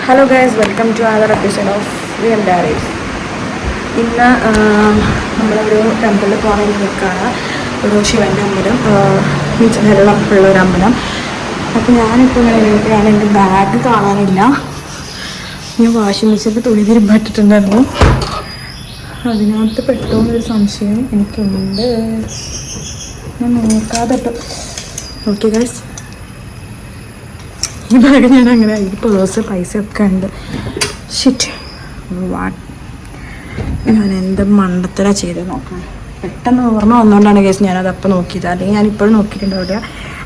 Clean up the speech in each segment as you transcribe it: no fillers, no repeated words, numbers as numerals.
Hello guys, welcome to other episode of real diaries. ഇന്ന് നമ്മളൊരു ടെമ്പിളിൽ പോകാൻ വേണ്ടി നിൽക്കുകയാണ്. ഒരു ശിവൻ്റെ അമ്പലം, വെള്ളം ഉള്ളൊരു അമ്പലം. അപ്പോൾ ഞാനിപ്പോൾ ഇങ്ങനെ നിൽക്കുകയാണ്. എൻ്റെ ബാഗ് കാണാനില്ല. ഞാൻ വാഷിംഗ് മെഷീനിൽ തുണി തിരുമ്പാട്ടിട്ടുണ്ടായിരുന്നു. അതിനകത്ത് പെട്ടോന്നൊരു സംശയം എനിക്കുണ്ട്. ഞാൻ നോക്കാതെ ഓക്കെ ഗൈസ്, ഈ ബാഗ് ഞാൻ അങ്ങനെ ഈ പേഴ്സ് പൈസ ഒക്കെ ഉണ്ട്. ഷിറ്റ്, വാട്ട്, ഞാൻ എന്ത് മണ്ടത്തര ചെയ്ത് നോക്കാം. പെട്ടെന്ന് ഓർമ്മ വന്നുകൊണ്ടാണ് കേസ് ഞാനത് അപ്പം നോക്കിയത്. അല്ലെങ്കിൽ ഞാൻ ഇപ്പോഴും നോക്കിയിട്ടുണ്ടാവില്ല.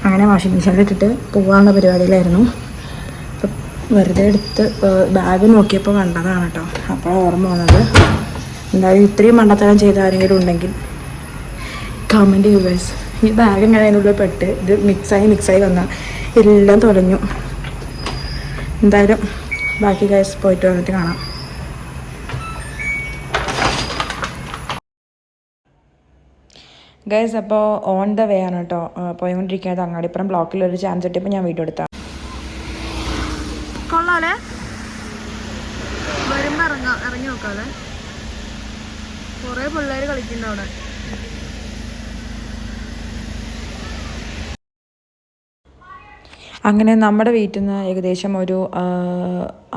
അങ്ങനെ വാഷിംഗ് മെഷീനിൽ ഇട്ടിട്ട് പോകാനുള്ള പരിപാടിയിലായിരുന്നു. അപ്പം വെറുതെ എടുത്ത് ബാഗ് നോക്കിയപ്പോൾ കണ്ടതാണ് കേട്ടോ. അപ്പോഴാണ് ഓർമ്മ വന്നത്. എന്തായാലും ഇത്രയും മണ്ടത്തരം ചെയ്ത ആരെങ്കിലും ഉണ്ടെങ്കിൽ കമൻറ്റ് ചെയ്യുക ഗൈസ്. ഈ ബാഗ് ഇങ്ങനെ അതിനുള്ളിൽ പെട്ട് ഇത് മിക്സായി വന്നാൽ എല്ലാം തൊലഞ്ഞു. എന്തായാലും ബാക്കി ഗൈസ് പോയിട്ട് വന്നിട്ട് കാണാം. ഗൈസ്, അപ്പോൾ ഓൺ ദ വേ ആണ് കേട്ടോ. പോയിക്കൊണ്ടിരിക്കുന്നത് അങ്ങാടിപ്പുറം ബ്ലോക്കിലൊരു ചാൻസ് കിട്ടിയപ്പോൾ ഞാൻ വീഡിയോ എടുത്താൽ കൊള്ളാലേ. വരുമ്പോൾ ഇറങ്ങി നോക്കാതെ കുറേ പിള്ളേർ കളിക്കുന്നുണ്ട് അവിടെ. അങ്ങനെ നമ്മുടെ വീട്ടിൽ നിന്ന് ഏകദേശം ഒരു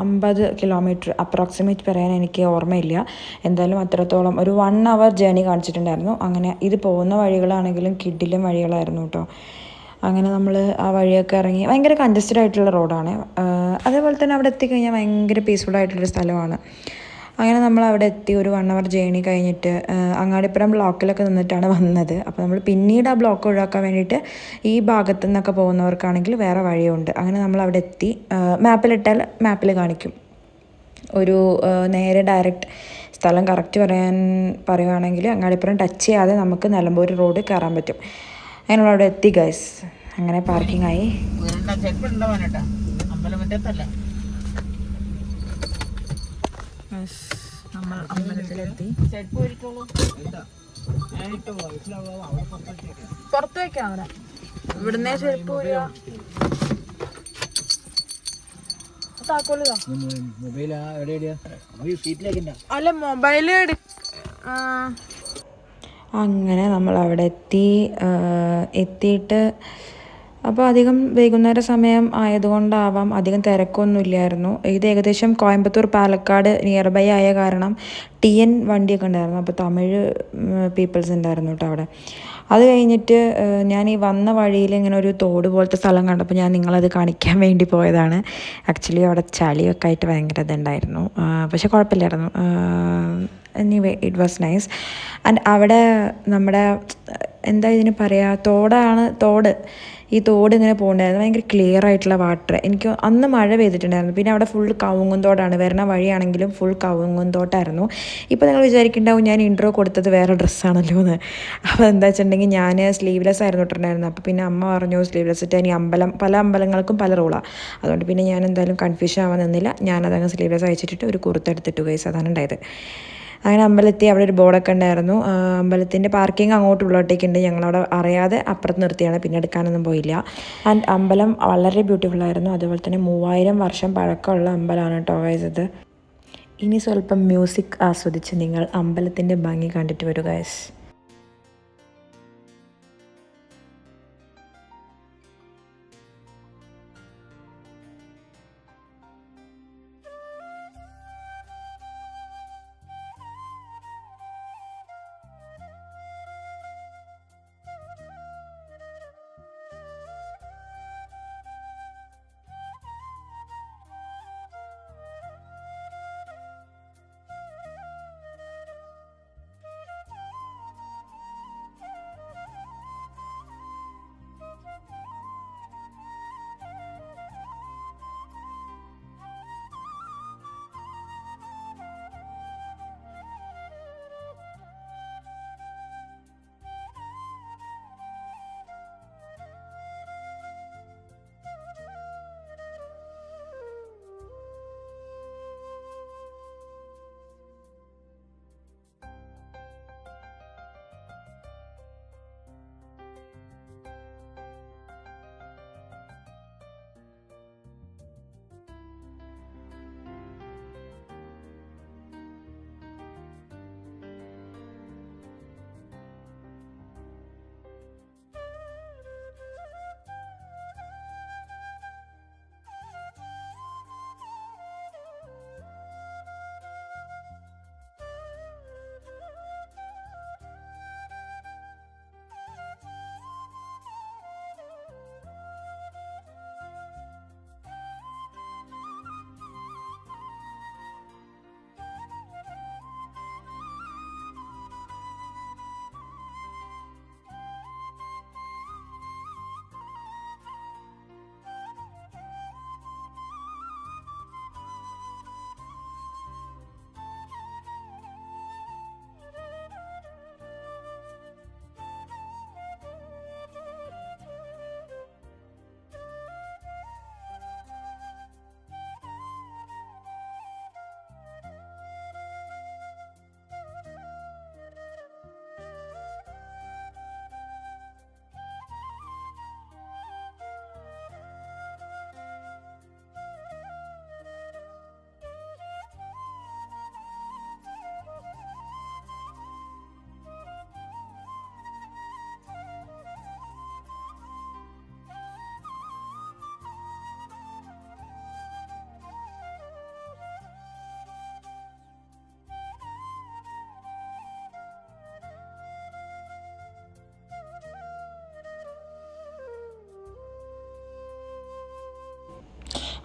50 കിലോമീറ്റർ അപ്രോക്സിമേറ്റ് പറയാൻ എനിക്ക് ഓർമ്മയില്ല. എന്തായാലും അത്രത്തോളം ഒരു 1 അവർ ജേണി കാണിച്ചിട്ടുണ്ടായിരുന്നു. അങ്ങനെ ഇത് പോകുന്ന വഴികളാണെങ്കിലും കിഡിലും വഴികളായിരുന്നു കേട്ടോ. അങ്ങനെ നമ്മൾ ആ വഴിയൊക്കെ ഇറങ്ങി. ഭയങ്കര കൺജസ്റ്റഡ് ആയിട്ടുള്ള റോഡാണ്. അതേപോലെ തന്നെ അവിടെ എത്തിക്കഴിഞ്ഞാൽ ഭയങ്കര പീസ്ഫുൾ ആയിട്ടുള്ളൊരു സ്ഥലമാണ്. അങ്ങനെ നമ്മൾ അവിടെ എത്തി. ഒരു 1 അവർ ജേണി കഴിഞ്ഞിട്ട് അങ്ങാടിപ്പുറം ബ്ലോക്കിലൊക്കെ നിന്നിട്ടാണ് വന്നത്. അപ്പോൾ നമ്മൾ പിന്നീട് ആ ബ്ലോക്ക് ഒഴിവാക്കാൻ വേണ്ടിയിട്ട് ഈ ഭാഗത്തു നിന്നൊക്കെ പോകുന്നവർക്കാണെങ്കിൽ വേറെ വഴിയുണ്ട്. അങ്ങനെ നമ്മൾ അവിടെ എത്തി. മാപ്പിലിട്ടാൽ മാപ്പിൽ കാണിക്കും ഒരു നേരെ ഡയറക്റ്റ് സ്ഥലം. കറക്റ്റ് പറയുകയാണെങ്കിൽ അങ്ങാടിപ്പുറം ടച്ച് ചെയ്യാതെ നമുക്ക് നിലമ്പൂർ റോഡ് കയറാൻ പറ്റും. അങ്ങനെ നമ്മൾ അവിടെ എത്തി ഗൈസ്. അങ്ങനെ പാർക്കിംഗ് ആയി. നമ്മൾ അമ്പലത്തിലെത്തി. പുറത്ത് വയ്ക്കാം അവിടെ. ഇവിടുന്നേ ചെരുപ്പ് അല്ല മൊബൈല് അങ്ങനെ നമ്മൾ അവിടെ എത്തിയിട്ട് അപ്പോൾ അധികം വൈകുന്നേര സമയം ആയതുകൊണ്ടാവാം അധികം തിരക്കൊന്നുമില്ലായിരുന്നു. ഇത് ഏകദേശം കോയമ്പത്തൂർ പാലക്കാട് നിയർ ബൈ ആയ കാരണം TN വണ്ടിയൊക്കെ ഉണ്ടായിരുന്നു. അപ്പോൾ തമിഴ് പീപ്പിൾസ് ഉണ്ടായിരുന്നു കേട്ടോ അവിടെ. അത് കഴിഞ്ഞിട്ട് ഞാൻ ഈ വന്ന വഴിയിൽ ഇങ്ങനെ ഒരു തോട് പോലത്തെ സ്ഥലം കണ്ടപ്പോൾ ഞാൻ നിങ്ങളത് കാണിക്കാൻ വേണ്ടി പോയതാണ്. ആക്ച്വലി അവിടെ ചളിയൊക്കെ ആയിട്ട് ഭയങ്കര ഇതുണ്ടായിരുന്നു. പക്ഷെ കുഴപ്പമില്ലായിരുന്നു. Anyway it was nice. And അവിടെ നമ്മുടെ എന്താ ഇതിന് പറയുക, തോട്. ഈ തോട് ഇങ്ങനെ പോകണ്ടായിരുന്നു. ഭയങ്കര ക്ലിയർ ആയിട്ടുള്ള വാട്ടർ. എനിക്ക് അന്ന് മഴ പെയ്തിട്ടുണ്ടായിരുന്നു. പിന്നെ അവിടെ ഫുൾ കവുങ്ങുന്തോട്ടാണ്. വരുന്ന വഴിയാണെങ്കിലും ഫുൾ കവുങ്ങുന്തോട്ടായിരുന്നു. ഇപ്പോൾ നിങ്ങൾ വിചാരിക്കുന്നുണ്ടാവും ഞാൻ ഇൻട്രോ കൊടുത്തത് വേറെ ഡ്രസ്സാണല്ലോ എന്ന്. അപ്പോൾ എന്താ വെച്ചിട്ടുണ്ടെങ്കിൽ ഞാൻ സ്ലീവ്ലെസ് ആയിരുന്നു ഇട്ടിട്ടുണ്ടായിരുന്നു. അപ്പോൾ പിന്നെ അമ്മ പറഞ്ഞു സ്ലീവ്ലെസ് ഇട്ട് ഇനി പല അമ്പലങ്ങൾക്കും പല റൂളാണ്. അതുകൊണ്ട് പിന്നെ ഞാൻ എന്തായാലും കൺഫ്യൂഷൻ ആവാൻ നിന്നില്ല. ഞാനതങ്ങ് സ്ലീവ്ലെസ് അയച്ചിട്ട് ഒരു കുർത്ത ഗൈസ്. അതാണ് ഉണ്ടായത്. അങ്ങനെ അമ്പലത്തിൽ അവിടെ ഒരു ബോർഡൊക്കെ ഉണ്ടായിരുന്നു. അമ്പലത്തിൻ്റെ പാർക്കിംഗ് അങ്ങോട്ട് ഉള്ളോട്ടേക്കുണ്ട്. ഞങ്ങളവിടെ അറിയാതെ അപ്പുറത്ത് നിർത്തിയാണ്. പിന്നെ എടുക്കാനൊന്നും പോയില്ല. ആൻഡ് അമ്പലം വളരെ ബ്യൂട്ടിഫുൾ ആയിരുന്നു. അതുപോലെ തന്നെ 3000 വർഷം പഴക്കമുള്ള അമ്പലമാണ് കേട്ടോ ഗൈസ് ഇത്. ഇനി സ്വല്പം മ്യൂസിക് ആസ്വദിച്ച് നിങ്ങൾ അമ്പലത്തിൻ്റെ ഭംഗി കണ്ടിട്ട് വരൂ ഗൈസ്.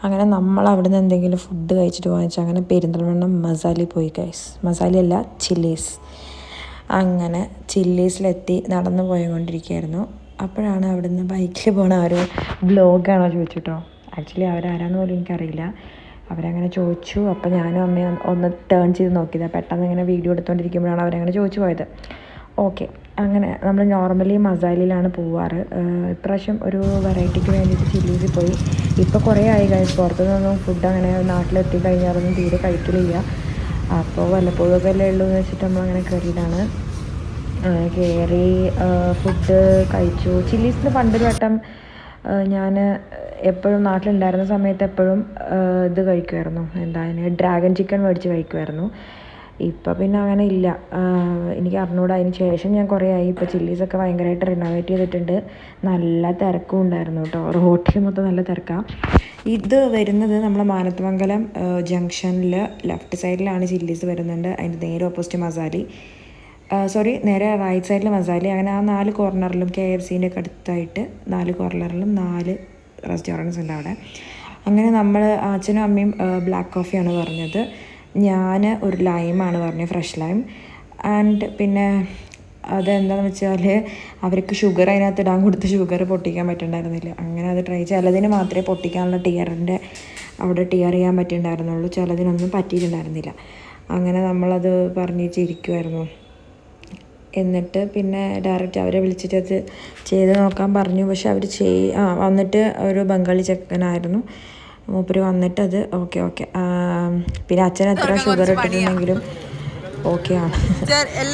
അങ്ങനെ നമ്മൾ അവിടെ നിന്ന് എന്തെങ്കിലും ഫുഡ് കഴിച്ചിട്ട് വാങ്ങിച്ചു. അങ്ങനെ പെരിന്തൽമണ്ണ മസാലയിൽ പോയി ഗൈസ്. മസാലയല്ല, ചില്ലീസ്. അങ്ങനെ ചില്ലീസിലെത്തി നടന്നു പോയിക്കൊണ്ടിരിക്കുകയായിരുന്നു. അപ്പോഴാണ് അവിടുന്ന് ബൈക്കിൽ പോണ ഒരു വ്ലോഗാണോ ചോദിച്ചു കേട്ടോ. ആക്ച്വലി അവരാരാന്ന് പോലും എനിക്കറിയില്ല. അവരങ്ങനെ ചോദിച്ചു. അപ്പോൾ ഞാനും അമ്മയും ഒന്ന് ടേൺ ചെയ്ത് നോക്കിയത്. പെട്ടെന്ന് ഇങ്ങനെ വീഡിയോ എടുത്തുകൊണ്ടിരിക്കുമ്പോഴാണ് അവരങ്ങനെ ചോദിച്ചു പോയത്. ഓക്കെ, അങ്ങനെ നമ്മൾ നോർമലി മസാലയിലാണ് പോവാറ്. ഇപ്രാവശ്യം ഒരു വെറൈറ്റിക്ക് വേണ്ടിയിട്ട് ചില്ലീസിൽ പോയി. ഇപ്പോൾ കുറേ ആയി കഴിച്ച് പുറത്തുനിന്നൊന്നും ഫുഡ് അങ്ങനെ നാട്ടിലെത്തി കഴിഞ്ഞാലൊന്നും തീരെ കഴിക്കലില്ല. അപ്പോൾ വല്ലപ്പോഴൊക്കെ അല്ലേ ഉള്ളൂ എന്ന് വെച്ചിട്ട് നമ്മളങ്ങനെ കയറിയതാണ്. കയറി ഫുഡ് കഴിച്ചു. ചില്ലീസിൽ പണ്ടൊരു വട്ടം ഞാൻ എപ്പോഴും നാട്ടിലുണ്ടായിരുന്ന സമയത്ത് എപ്പോഴും ഇത് കഴിക്കുമായിരുന്നു, എന്താണ് ഡ്രാഗൺ ചിക്കൻ മേടിച്ച് കഴിക്കുമായിരുന്നു. ഇപ്പം പിന്നെ അങ്ങനെ ഇല്ല. എനിക്ക് അറിഞ്ഞൂടാ. അതിന് ശേഷം ഞാൻ കുറേ ആയി. ഇപ്പോൾ ചില്ലീസൊക്കെ ഭയങ്കരമായിട്ട് റിനോവേറ്റ് ചെയ്തിട്ടുണ്ട്. നല്ല തിരക്കും ഉണ്ടായിരുന്നു കേട്ടോ. റോട്ടിൽ മൊത്തം നല്ല തിരക്കാണ്. ഇത് വരുന്നത് നമ്മളെ മാനത്തമംഗലം ജംഗ്ഷനിൽ ലെഫ്റ്റ് സൈഡിലാണ് ചില്ലീസ് വരുന്നുണ്ട്. അതിൻ്റെ നേരെ ഓപ്പോസിറ്റ് മസാലി, നേരെ റൈറ്റ് സൈഡിൽ മസാലി. അങ്ങനെ ആ 4 കോർണറിലും KFCൻ്റെ ഒക്കെ അടുത്തായിട്ട് 4 കോർണറിലും 4 റെസ്റ്റോറൻറ്റ്സ് ഉണ്ട് അവിടെ. അങ്ങനെ നമ്മൾ അച്ഛനും അമ്മയും ബ്ലാക്ക് കോഫിയാണ് പറഞ്ഞത്. ഞാൻ ഒരു ലൈമാണ് പറഞ്ഞത്, ഫ്രഷ് ലൈം. ആൻഡ് പിന്നെ അതെന്താണെന്ന് വെച്ചാൽ അവർക്ക് ഷുഗർ അതിനകത്ത് ഇടാൻ കൊടുത്ത് ഷുഗർ പൊട്ടിക്കാൻ പറ്റുന്നുണ്ടായിരുന്നില്ല. അങ്ങനെ അത് ട്രൈ ചിലതിന് മാത്രമേ പൊട്ടിക്കാനുള്ള ടിയറിൻ്റെ അവിടെ ടിയർ ചെയ്യാൻ പറ്റിയിട്ടുണ്ടായിരുന്നുള്ളൂ. ചിലതിനൊന്നും പറ്റിയിട്ടുണ്ടായിരുന്നില്ല. അങ്ങനെ നമ്മളത് പറഞ്ഞ് ചിരിക്കുമായിരുന്നു. എന്നിട്ട് പിന്നെ ഡയറക്റ്റ് അവരെ വിളിച്ചിട്ട് അത് ചെയ്ത് നോക്കാൻ പറഞ്ഞു. പക്ഷെ അവർ വന്നിട്ട് ഒരു ബംഗാളി ചെക്കനായിരുന്നു. മൂപ്പര് വന്നിട്ട് അത് ഓക്കെ പിന്നെ അച്ഛൻ എത്ര ഷുഗർ ഇട്ടിട്ടുണ്ടെങ്കിലും ഓക്കെയാണ്.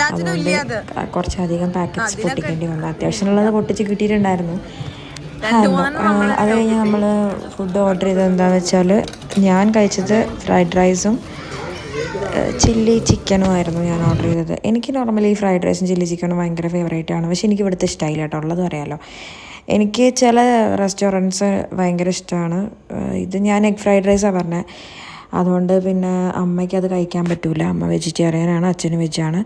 അതുകൊണ്ട് കുറച്ചധികം പാക്കറ്റ്സ് പൊട്ടിക്കേണ്ടി വന്നു. അത്യാവശ്യമുള്ളത് പൊട്ടിച്ച് കിട്ടിയിട്ടുണ്ടായിരുന്നു. അത് കഴിഞ്ഞ് നമ്മൾ ഫുഡ് ഓർഡർ ചെയ്തത് എന്താണെന്ന് വെച്ചാൽ ഞാൻ കഴിച്ചത് ഫ്രൈഡ് റൈസും ചില്ലി ചിക്കനും ആയിരുന്നു ഞാൻ ഓർഡർ ചെയ്തത്. എനിക്ക് നോർമലി ഫ്രൈഡ് റൈസും ചില്ലി ചിക്കനും ഭയങ്കര ഫേവറേറ്റ് ആണ്. പക്ഷേ എനിക്ക് ഇവിടുത്തെ ഇഷ്ടമായില്ല കേട്ടോ, ഉള്ളത് അറിയാമല്ലോ. എനിക്ക് ചില റെസ്റ്റോറൻറ്റ്സ് ഭയങ്കര ഇഷ്ടമാണ്. ഇത് ഞാൻ എഗ് ഫ്രൈഡ് റൈസാണ് പറഞ്ഞത്. അതുകൊണ്ട് പിന്നെ അമ്മയ്ക്ക് അത് കഴിക്കാൻ പറ്റില്ല. അമ്മ വെജിറ്റേറിയനാണ്, അച്ഛന് വെജാണ്.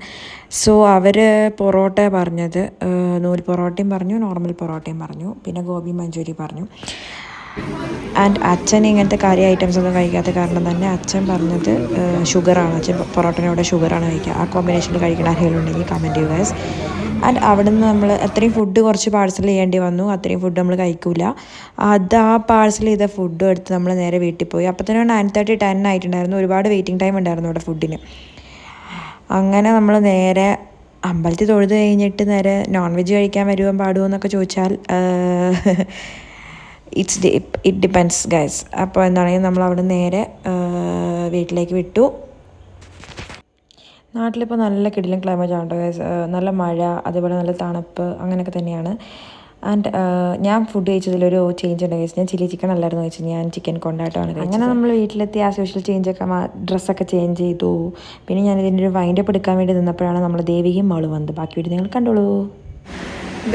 സോ അവർ പൊറോട്ട പറഞ്ഞത്, നൂൽ പൊറോട്ടയും പറഞ്ഞു, നോർമൽ പൊറോട്ടയും പറഞ്ഞു, പിന്നെ ഗോബി മഞ്ചൂരി പറഞ്ഞു. ആൻഡ് അച്ഛൻ ഇങ്ങനത്തെ കറി ഐറ്റംസ് ഒന്നും കഴിക്കാത്ത കാരണം തന്നെ അച്ഛൻ പറഞ്ഞത് ഷുഗറാണ്. അച്ഛൻ പൊറോട്ടനോടെ ഷുഗറാണ് കഴിക്കുക. ആ കോമ്പിനേഷനിൽ കഴിക്കണ ആരെങ്കിലും ഉണ്ടെങ്കിൽ കമൻറ്റ് ചെയ്യുക ഗൈസ്. ആൻഡ് അവിടെ നിന്ന് നമ്മൾ അത്രയും ഫുഡ് കുറച്ച് പാഴ്സൽ ചെയ്യേണ്ടി വന്നു. അത്രയും ഫുഡ് നമ്മൾ കഴിക്കില്ല. ആ പാഴ്സൽ ചെയ്ത ഫുഡും എടുത്ത് നമ്മൾ നേരെ വീട്ടിൽ പോയി. അപ്പോൾ തന്നെ 9:30, 10 ആയിട്ടുണ്ടായിരുന്നു. ഒരുപാട് വെയിറ്റിംഗ് ടൈം ഉണ്ടായിരുന്നു അവിടെ ഫുഡിന്. അങ്ങനെ നമ്മൾ നേരെ അമ്പലത്തിൽ തൊഴുത് കഴിഞ്ഞിട്ട് നേരെ നോൺ വെജ് കഴിക്കാൻ വരുവാൻ പാടുമോ എന്നൊക്കെ ചോദിച്ചാൽ ഇറ്റ് ഡിപ്പെൻഡ്സ് ഗൈസ്. അപ്പോൾ എന്താണെങ്കിലും നമ്മൾ അവിടെ നേരെ വീട്ടിലേക്ക് വിട്ടു. നാട്ടിലിപ്പോൾ നല്ല കിടിലൻ ക്ലൈമറ്റ് ആണ് ഗൈസ്. നല്ല മഴ, അതേപോലെ നല്ല തണുപ്പ്, അങ്ങനെയൊക്കെ തന്നെയാണ്. ആൻഡ് ഞാൻ ഫുഡ് കഴിച്ചതിലൊരു ചേഞ്ച് ഉണ്ട് ഗൈസ്. ഞാൻ ചില്ലി ചിക്കൻ അല്ലായിരുന്നു കഴിച്ചത്, ഞാൻ ചിക്കൻ കൊണ്ടാട്ടമാണ് കഴിച്ചത്. അങ്ങനെ നമ്മൾ വീട്ടിലെത്തി ആസ് യൂഷ്വൽ ചേഞ്ചൊക്കെ ഡ്രസ്സൊക്കെ ചേഞ്ച് ചെയ്തു. പിന്നെ ഞാൻ ഇതിൻ്റെ ഒരു വൈൻഡപ്പ് എടുക്കാൻ വേണ്ടി നിന്നപ്പോഴാണ് നമ്മൾ ദേവികയും മോള് വന്നത്. ബാക്കി വീഡിയോ നിങ്ങൾ കണ്ടോളൂ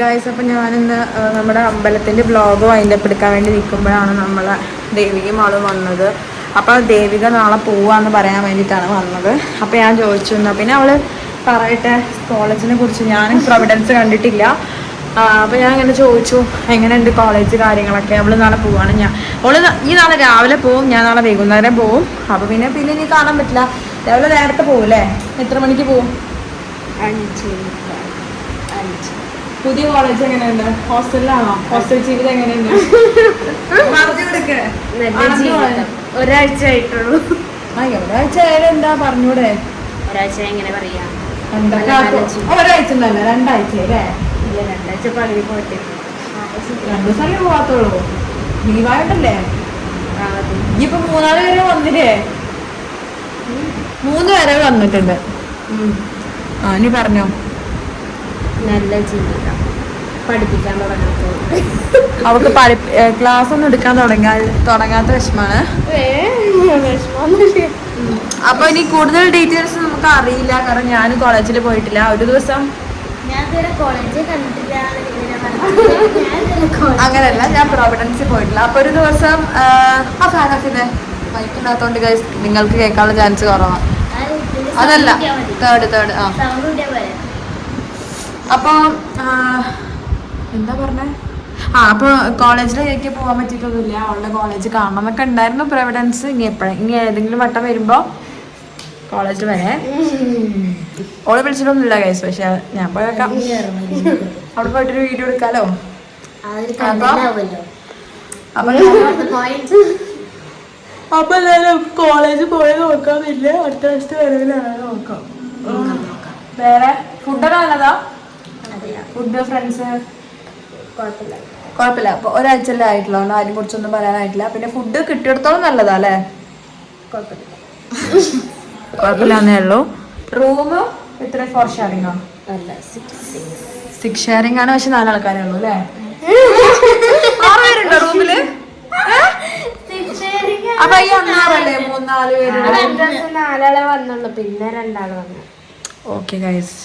ഗൈസ്. അപ്പോൾ ഞാനിന്ന് നമ്മുടെ അമ്പലത്തിൻ്റെ വ്ളോഗ് വൈൻഡപ്പ് എടുക്കാൻ വേണ്ടി നിൽക്കുമ്പോഴാണ് നമ്മളെ ദേവികയും മോളും വന്നത്. അപ്പോൾ ദേവിക നാളെ പോവാന്ന് പറയാൻ വേണ്ടിയിട്ടാണ് വന്നത്. അപ്പോൾ ഞാൻ ചോദിച്ചു എന്നാൽ പിന്നെ അവൾ പറയട്ടെ കോളേജിനെ കുറിച്ച്. ഞാൻ പ്രൊവിഡൻസ് കണ്ടിട്ടില്ല. അപ്പോൾ ഞാൻ ഇങ്ങനെ ചോദിച്ചു എങ്ങനെയുണ്ട് കോളേജ് കാര്യങ്ങളൊക്കെ. അവൾ നാളെ പോവാണ്. ഈ നാളെ രാവിലെ പോവും, ഞാൻ നാളെ വൈകുന്നേരം പോവും. അപ്പോൾ പിന്നെ ഇനി കാണാൻ പറ്റില്ല. രാവിലെ നേരത്തെ പോവും അല്ലേ? എത്ര മണിക്ക് പോവും? 5. പുതിയ കോളേജ് എങ്ങനെയുണ്ട്? ഹോസ്റ്റലിലാണോ? ഹോസ്റ്റൽ ജീവിതം എങ്ങനെയുണ്ട്? ഒരാഴ്ച ആയിട്ടുള്ളൂ. ഒരാഴ്ച ആയാലും എന്താ പറഞ്ഞൂടെ? ഒരാഴ്ച എങ്ങനെ പറയാ? ഒരാഴ്ച ഒന്നല്ല, 2 ആഴ്ച അല്ലേ? 2 ആഴ്ച പള്ളി പോയിട്ട് 2 ദിവസമല്ലേ പോവാത്തുള്ളൂ. ലീവായിട്ടല്ലേ? ഇനിയിപ്പോ 3 വരെ വന്നില്ലേ? 3 വരെ വന്നിട്ടുണ്ട്. ഇനി പറഞ്ഞോ. നല്ല ജീവിതം. പഠിപ്പിക്കാൻ തുടങ്ങാത്തത്. അവൾക്ക് ക്ലാസ് ഒന്നും എടുക്കാൻ തുടങ്ങാത്ത വിഷമാണ്. അപ്പൊ ഇനി കൂടുതൽ ഡീറ്റെയിൽസ് നമുക്ക് അറിയില്ല, കാരണം ഞാൻ കോളേജിൽ പോയിട്ടില്ല. ഒരു ദിവസം അങ്ങനെയല്ല, ഞാൻ പ്രോവിഡൻസിൽ പോയിട്ടില്ല. അപ്പൊ ഒരു ദിവസം ഫാനഫിനെ ബൈക്കിനകത്തോണ്ട് ഗൈസ് നിങ്ങൾക്ക് കേൾക്കാനുള്ള ചാൻസ് കുറവാണ്. അതല്ല തേർഡ് അപ്പൊ എന്താ പറഞ്ഞേ? അപ്പോൾ കോളേജിലേക്ക് പോകാൻ പറ്റിയിട്ടൊന്നുമില്ല. അവളുടെ കോളേജ് കാണണം എന്നൊക്കെ ഉണ്ടായിരുന്നു പ്രോവിഡൻസ്. ഇനി ഏതെങ്കിലും വട്ടം വരുമ്പോൾ കോളേജിൽ വരെ ഓളെ വിളിച്ചിട്ടൊന്നുമില്ല ഗൈസ്. പക്ഷെ ഞാൻ പോയേക്കാം. അവിടെ പോയിട്ടൊരു വീഡിയോ എടുക്കാലോ. അപ്പൊ എന്തായാലും കോളേജ് പോയി നോക്കാന്നില്ല. അടുത്ത വർഷത്തെ വരവിലാണ് നോക്കാം. വേറെ ഫുഡൊക്കെ നല്ലതാ? ഫുഡ് ഫ്രണ്ട്സ് കുഴപ്പമില്ല. അപ്പൊ ഒരാഴ്ചയല്ലേ ആയിട്ടുള്ളൂ, അതുകൊണ്ട് അതിനെ കുറിച്ചൊന്നും പറയാനായിട്ടില്ല. പിന്നെ ഫുഡ് കിട്ടിയിടത്തോളം നല്ലതാ അല്ലേ? കുഴപ്പമില്ലാന്നേ ഉള്ളൂ. റൂം എത്ര? 4 ഷെയറിംഗോ? 6 ഷെയറിംഗ് ആണ്. പക്ഷെ 4 ആൾക്കാരേ ഉള്ളൂ അല്ലേ? 6 പേരുണ്ടോ റൂമില്? അപ്പൊ ഈ 4 പേര് 4 വന്നുള്ളൂ, പിന്നെ 2 വന്നു. ഓക്കെ ഗൈസ്,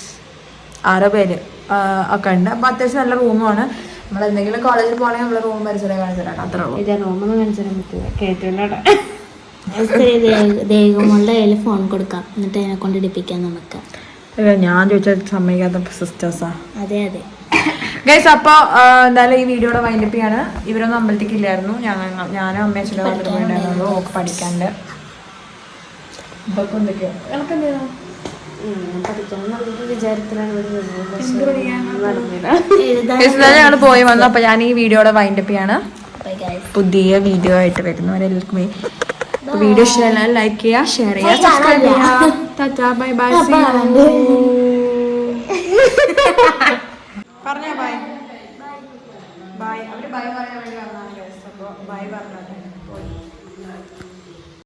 6 പേര് ഒക്കെ ഉണ്ട്. അപ്പൊ അത്യാവശ്യം നല്ല റൂമാണ്. നമ്മൾ എന്തെങ്കിലും കോളേജിൽ പോകണമെങ്കിൽ നമ്മളെ റൂം പരിസരം കാണിച്ചു തരാം. അത്രേ ഉള്ളൂ. റൂമൊന്നും കാണിച്ചു തരാൻ പറ്റില്ല, കേട്ടില്ല. ദേഹമുള്ള കയ്യിൽ ഫോൺ കൊടുക്കാം, എന്നിട്ട് അതിനെ കൊണ്ട് ഇടിപ്പിക്കാം നമുക്ക്. ഞാൻ ചോദിച്ചാൽ സമ്മതിക്കാത്ത സിസ്റ്റേഴ്സാ. അതെ അതെ ഗൈസ്. അപ്പോൾ എന്തായാലും ഈ വീഡിയോയുടെ വൈൻഡപ്പ് ചെയ്യാണ്. ഇവരൊന്നും അമ്പലത്തേക്ക് ഇല്ലായിരുന്നു. ഞാനും അമ്മയും അച്ഛനും മാത്രമേ പോയിട്ടുണ്ടായിരുന്നുള്ളൂ. ഓക്ക് പഠിക്കാണ്ട് ഇതൊക്കെ എന്തൊക്കെയോ ഞങ്ങൾ പോയി വന്നു. അപ്പൊ ഞാൻ ഈ വീഡിയോയുടെ വൈൻഡപ്പ് ചെയ്യാണ്. പുതിയ വീഡിയോ ആയിട്ട് വരുന്നവരെല്ലാവർക്കും വീഡിയോ ഇഷ്ടമായാൽ ലൈക്ക് ചെയ്യുക, ഷെയർ ചെയ്യുക, സബ്സ്ക്രൈബ് ചെയ്യുക. Tata, bye bye, see you. പറഞ്ഞോ ബൈ ബൈ. അവര് ബൈ പറയാൻ വേണ്ടി വന്നാണ്. അപ്പോൾ ബൈ പറഞ്ഞോട്ടെ.